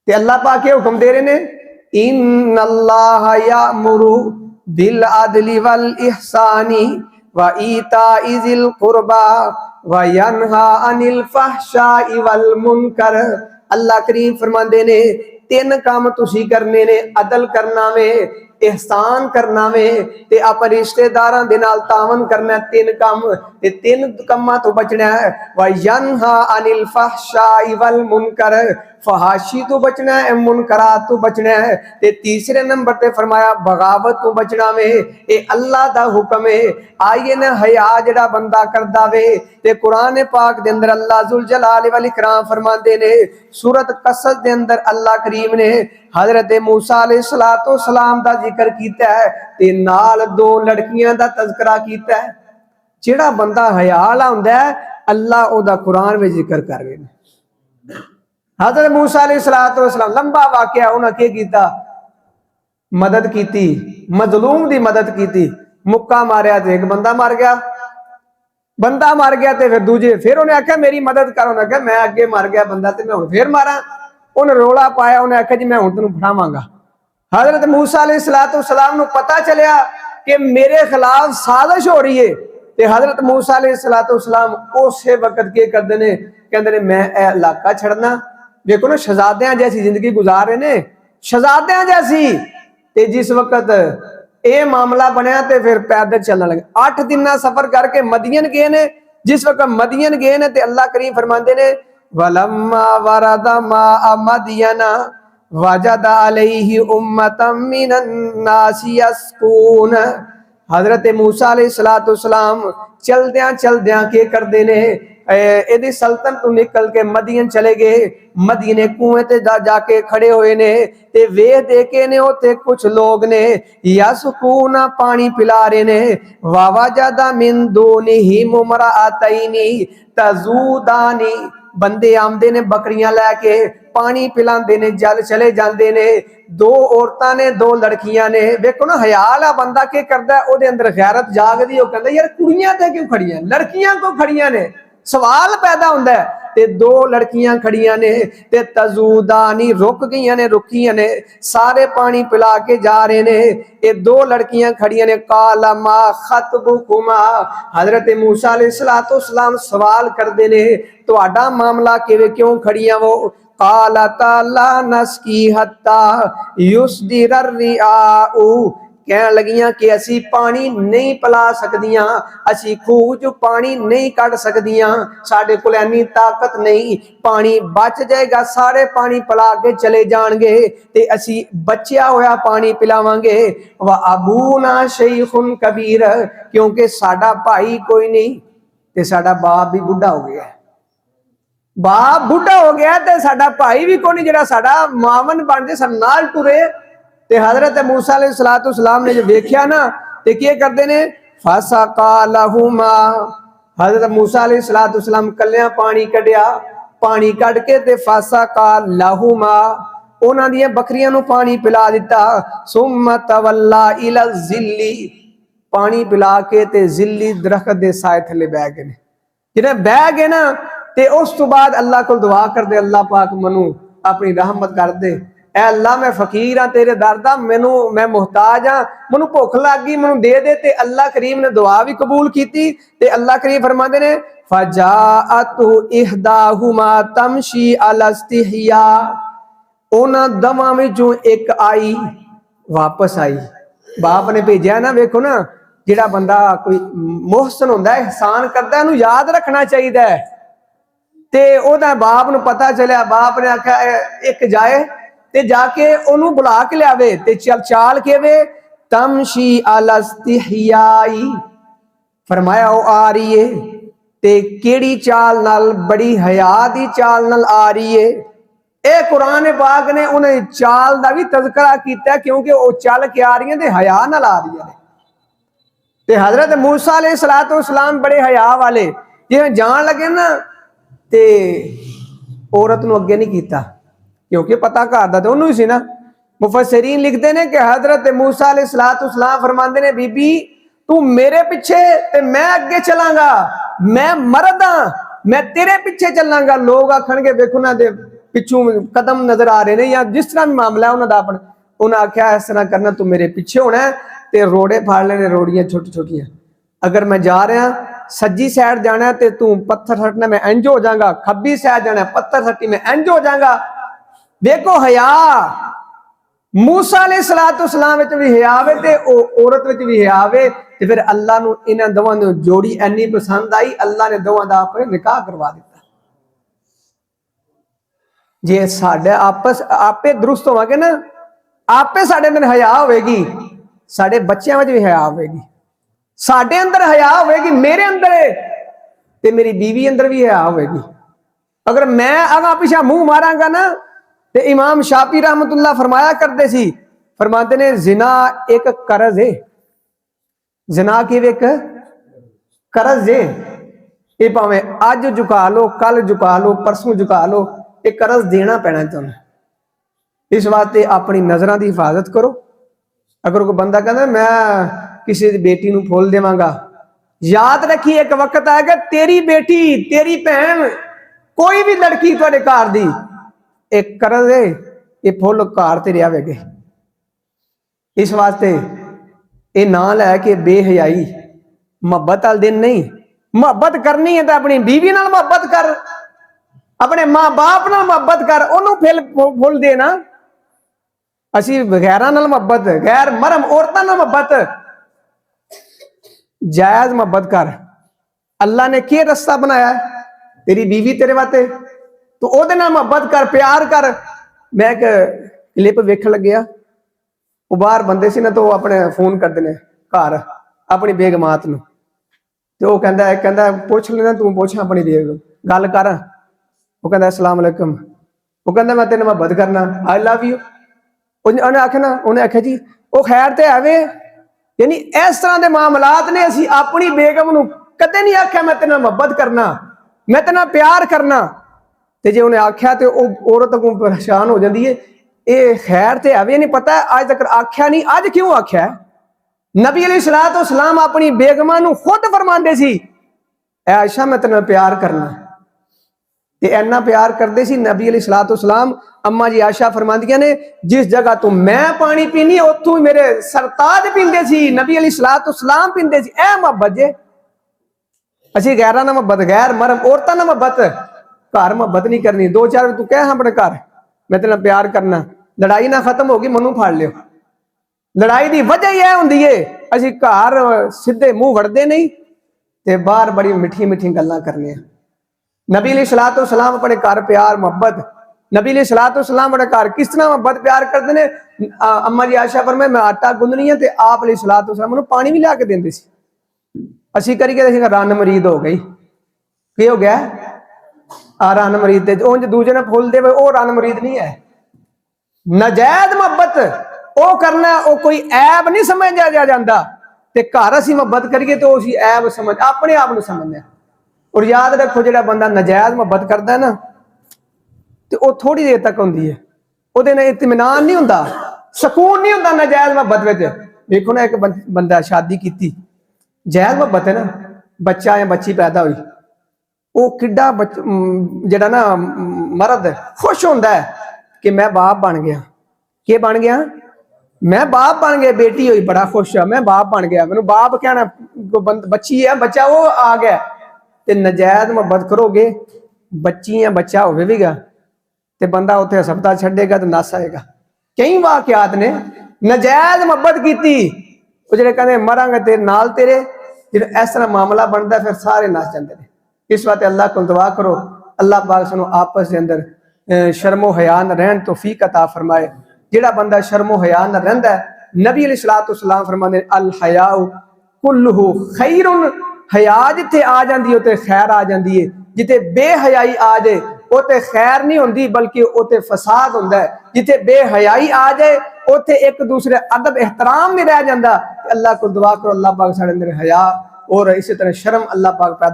ते अल्लाह पाक के हुक्म दे रहे ने, इन्नल्लाह यामुरु बिल अदली वल इहसानी व ईताई जिल कुर्बा व यनहा अनिल फहशाई वल मुनकर। अल्लाह करीम फरमांदे ने तीन काम तुसी करने ने, अदल करना वे, एहसान करना वे ते अपने रिश्तेदारां दे नाल तावन करना। तीन काम ते तीन कामां तो बचना है। व यनहा अनिल फहशाई वल मुनकर, फहाशी तो बचना है, मुनकरात तो बचना है। ते तीसरे नंबर पे फरमाया बगावत तो बचना वे। ये अल्लाह दा हुक्म है। आइए ना हया जड़ा बंदा करदा वे ते कुरान पाक दे अंदर अल्लाह जुल जलाल वल इकराम फरमांदे ने, सूरत कसस दे अंदर अल्लाह करीम ने हजरत मूसा अलैहिस्सलातो सलाम दा जिक्र कीता है ते नाल दो लड़कियां दा तज़करा कीता है। जेड़ा बंदा हया वाला हुंदा है अल्लाह ओदा कुरान में जिक्र कर रहे हैं। हजरत मूसा अलैहिस्सलातो सलाम लंबा वाकया, उन्हें क्या किया, मदद की, मजलूम दी मदद की। मुक्का मारिया तो एक बंदा मर गया, बंदा मर गया तो फिर दूजे, फिर उन्हें आख्या मेरी मदद कर, उन्हें आख्या मैं अगे मर गया बंदा तो मैं हुण फिर मारा। उन्हें रोला पाया, उन्हें आख्या जी मैं हुण तैनूं फड़ावांगा। हजरत मूसा अलैहिस्सलातो सलाम नूं पता चलिया कि मेरे खिलाफ साजिश हो रही है ते हजरत मूसा अलैहिस्सलातो सलाम उस वक्त के करते ने, कहते ने मैं ए इलाका छड़ना। देखो ना शहजादियां जैसी जिंदगी गुजार रहे ने, शहजादियां जैसी। ते जिस वक्त ये मामला बनया तो फिर पैदल चलने लगे। 8 दिन सफर करके मदियन गए ने। जिस वक्त मदियन गए ने ते अल्लाह करीम फरमाते ने, वलम्मा वरदा मा मदियना वजद अलैहि उम्मतम मिनन नासी यस्कून। हजरत मूसा अलैहिस्सलातो सलाम चलद्या चलद्या के करते ने, एदी सल्तन तो निकल के मदियन चले गए। मदीने कुएं ते जाके खड़े हुए ने ते वे देखे ने उते कुछ लोग ने यसकूना पानी पिला रहे ने। वावा ज्यादा मिन दूनिही मुमराअतैनी तजूदानी, बंदे आमदे ने बकरियां लैके पानी पिलांदे ने, जल चले जाते ने। दो औरतां ने, दो लड़कियां ने। देखो ना हया वाला बंदा के करदा है, ओदे अंदर गैरत जागदी। ओ कहंदा यार कुड़ियां ते क्यों खड़ियां, लड़कियां क्यों खड़ियां ने, सवाल पैदा होंदा है। ते दो लड़कियां खड़ियां ने ते तजूदानी रुक गईयां ने, रुकियां ने, सारे पानी पिला के जा रहे ने। ये दो लड़कियां खड़ियां ने, काला मा खतबुकुमा, हजरत मूसा अलैहिस्सलातो सलाम सवाल करते ने तुहाडा मामला किवें, क्यों खड़ियां वो। काला ताला नस्की हत्ता युसदिर रिआउ, कह लगियां कि असी पानी नहीं पिला सकदियां, असी खूह चो पानी नहीं कढ़ सकदियां, साडे कोल इन्नी ताकत नहीं, पानी बच जाएगा, सारे पानी पिला के चले जाएंगे ते असी बचिया होया पानी पिलावांगे। व अबूना शैखुन कबीर, क्योंकि साडा भाई कोई नहीं ते साडा बाप भी बुढ़ा हो गया। बाप बुढ़ा हो गया ते साडा भाई भी कोई नहीं जिहड़ा साडा मावन बन के साडे नाल टुरे। ते हजरत मूसा अलैहिस्सलातो सलाम ने जो देखिया ना ते क्या करते ने, फसका लहुमा, हजरत मूसा अलैहिस्सलातो सलाम कलिया पानी कढ़िया, पानी कढ़ के ते फसका लहुमा, उन्हां दी बकरियां नूं पानी पिला दिता। सुम्मा तवल्ला इला जिल्ली, पानी पिला के ते जिल्ली दरख्त दे साए थले बह गए। जिन्हें बह गए ना ते उस तो बाद अल्लाह को दुआ कर दे, अल्लाह पाक मनु अपनी रहमत कर दे। ऐ अल्लाह मैं फकीर हाँ तेरे दर दा, मैनू मैं मुहताज हाँ, मैनू भुख लग गई, मैनू दे दे। ते अल्लाह करीम ने दुआ भी कबूल की ते अल्लाह करीम फरमाते ने, फजाअतु इहदाहुमा तमशी अला इस्तिहया, उन्हां दवां विचों एक आई वापस आई। बाप ने भेजा ना, वेखो ना जिहड़ा बंदा कोई मोहसन हुंदा है, एहसान करदा, इहनूं याद रखना चाहिए। ते ओदा बाप नूं पता चलिया, बाप ने आख्या एक जाए ते जाके ओनू बुला के लियावे ते चल चाल के वे तमशी अला इस्तिहयाई, फरमाया वो आ रही है ते केड़ी चाल नाल, बड़ी हया दी चाल नाल आ रही है। ए कुरान पाक ने उन्हें चाल दा भी तज़करा कीता, क्योंकि वो चल के आ रही है ते हया नाल आ रही है। ते हजरत मूसा अलैहिस्सलातो सलाम बड़े हया वाले, जिवें जान लगे ना ते औरत नूं अगे नहीं कीता, क्योंकि पता घर दा ते उन्होंने ही सी ना। मुफस्सिरीन लिखते हैं कि हजरत मूसा अलैहिस्सलातो सलाम फरमाते ने, बीबी तू मेरे पीछे ते मैं अगे चलांगा, मैं मर्द हाँ, मैं तेरे पीछे चलांगा। लोग आखणगे देखो ना दे पिछू कदम नजर आ रहे हैं या जिस तरह भी मामला है उन्होंने अपना, उन्हें आख्या इस तरह करना, तू मेरे पीछे होना है ते रोड़े फाड़ लेने, रोड़ियां छोटी छोटियां, अगर मैं जा रहा सज्जी साइड जाना है तो तू पत्थर सटना मैं इंज हो जाऊंगा, खब्बी साइड जाना पत्थर सट्टी मैं इंज हो जाऊंगा। देखो हया मूसा अलैहिस्सलाम विच भी हया वे ते औरत विच भी हया वे, ते फिर अल्लाह नूं इन्हां दोवां नूं जोड़ी इन्नी पसंद आई, अल्लाह ने दोवां दा अपने निकाह करवा दिता। जे साडे आपस आपे दुरुस्त होवांगे ना, आपे साडे अंदर हया होवेगी, साडे बच्चों में भी हया होवेगी, साडे अंदर हया होवेगी, मेरे अंदर ते मेरी बीवी अंदर भी हया होवेगी। अगर मैं अगा पिछा मुंह मारांगा ना, ते इमाम शाफी रहमतुल्लाह फरमाया करते सी, फरमाते ने जिना एक कर्ज है, जिना की एक कर्ज है, ये भावे अज झुका लो, कल झुका लो, परसों झुका लो, एक कर्ज देना पैना तुहानू। इस वास्ते अपनी नजरों की हिफाजत करो। अगर कोई बंदा कहना मैं किसी की बेटी नूं फुल देवांगा, याद रखी एक वक्त आएगा तेरी बेटी, तेरी भैन, कोई भी लड़की तुहाडे घर दी एक कर्ज है, ये फुल घर ते रहेगे। इस वास्ते ये ना लैके बेहयाई मुहब्बत वाले दिन नहीं, मुहब्बत करनी है तो अपनी बीवी नाल मुहब्बत कर, अपने मां बाप नाल मुहब्बत कर, उन्होंने फुल देना। असी गैरां नाल मुहब्बत, गैर मरम औरतां नाल मुहब्बत, जायज मुहब्बत कर। अल्लाह ने क्या रस्ता बनाया है, तेरी बीवी तेरे वास्ते, तो ओदे नाल मुहब्बत कर, प्यार कर। मैं एक क्लिप वेखण लग्या, वो बाहर बंदे सी ना, तो अपने फोन करते ने घर अपनी बेगमात नूं, ते वो कहंदा पुछ लेना, तू पुछ अपनी बेगम गल कर। वो कहंदा अस्सलाम वालेकुम, वो कहंदा मैं तेरे मुहब्बत करना, आई लव यू। उन्हें आख्या ना, उन्हें आख्या जी वो खैर ते आवे, यानी इस तरह के मामलात ने। असी अपनी बेगम नूं कदे नहीं आख्या मैं तेरे नाल मुहब्बत करना, मैं तेरे नाल प्यार करना, ते जे उन्हें आख्या तो औरत को परेशान हो जाती है। ये खैर ते आवे नहीं पता अज तक आख्या नहीं, अज क्यों आख्या? नबी अलैहिस्सलाम अपनी बेगमां नूं खुद फरमांदे सी, आयशा मैं तेरे नाल प्यार करना, ते इन्ना प्यार करते सी नबी अलैहिस्सलाम। अम्मा जी आयशा फरमांदियां ने जिस जगह तो मैं पानी पीनी उत्थों मेरे सरताज पींदे सी, नबी अलैहिस्सलाम पींदे सी। ऐ मुहब्बत जे असी गैरां नाल मुहब्बत, गैर मरम औरतां नाल मुहब्बत, घर मुहब्बत नहीं करनी। दो चार तू कह अपने घर मैं तेरे नाल प्यार करना, लड़ाई ना खत्म होगी मनु फाड़ लियो। लड़ाई की वजह यह होंदी है असी घर सीधे मुंह वड़दे नहीं, ते बाहर बड़ी मिठी मिठी गल्लां करने। नबी अलैहिस्सलाम अपने घर प्यार मुहब्बत, नबी अलैहिस्सलाम अपने घर किस तरह मुहब्बत प्यार करते हैं। अम्मा जी आयशा फरमाए मैं आटा गुंदनी है, तो आप अलैहिस्सलाम पानी भी लिया के देंदे सी। असी करिए रन मरीद हो गई, की हो गया रन मरीद, उंज दूजे ने फुल दे वो रन मरीद नहीं है। नजायज मुहब्बत वो करना, वो कोई ऐब नहीं समझा जाता, ते घर असी मुहब्बत करिए तो उसी ऐब समझ अपने आप को समझने। और याद रखो जो बंदा नजायज मुहब्बत करता है ना, तो वह थोड़ी देर तक होंगी है, वो इत्मीनान नहीं होंदा, सुकून नहीं होंदा नजायज मुहब्बत में। देखो ना एक बंदा शादी की जायज मुहब्बत है ना, बच्चा या बच्ची पैदा हुई, वो किड्डा जड़ा ना मर्द खुश होंदा है कि मैं बाप बन गया। के बन गया? मैं बाप बन गया। बेटी हुई बड़ा खुश है, मैं बाप बन गया, मैनू बाप कहना, बच्ची है बच्चा वो आ गया। ते नजायज मुहब्बत करोगे, बच्ची या बच्चा होगा तो बंदा उत्थे हस्पताल छड्डेगा तो नस आएगा। कई वाकयात ने नजायज मुहब्बत की, जो कहते मरांगे तेरे नाल तेरे, जो इस तरह मामला बनता फिर सारे नस जाते हैं। इस वास्ते अल्लाह को दुआ करो, अल्लाह पाक सानू आपस के अंदर शर्मो हया न रहन तौफीक अता फरमाए। जिहड़ा बंदा शर्मो हया न रहिंदा है, नबी अलैहिस्सलाम फरमांदे अल हयाउ कुल्लुहु खैरुन, हया जिथे आ जाती है उते खैर आ जाती है, जिथे बेहयाई आ जाए उते खैर नहीं होंदी बल्कि उते फसाद होंदा है। जिथे बेहयाई आ जाए उते एक दूसरे अदब एहतराम नहीं रह जाता। अल्लाह को दुआ करो अल्लाह पाक साडे अंदर हया और इसी तरह शर्म अल्लाह पाक पैदा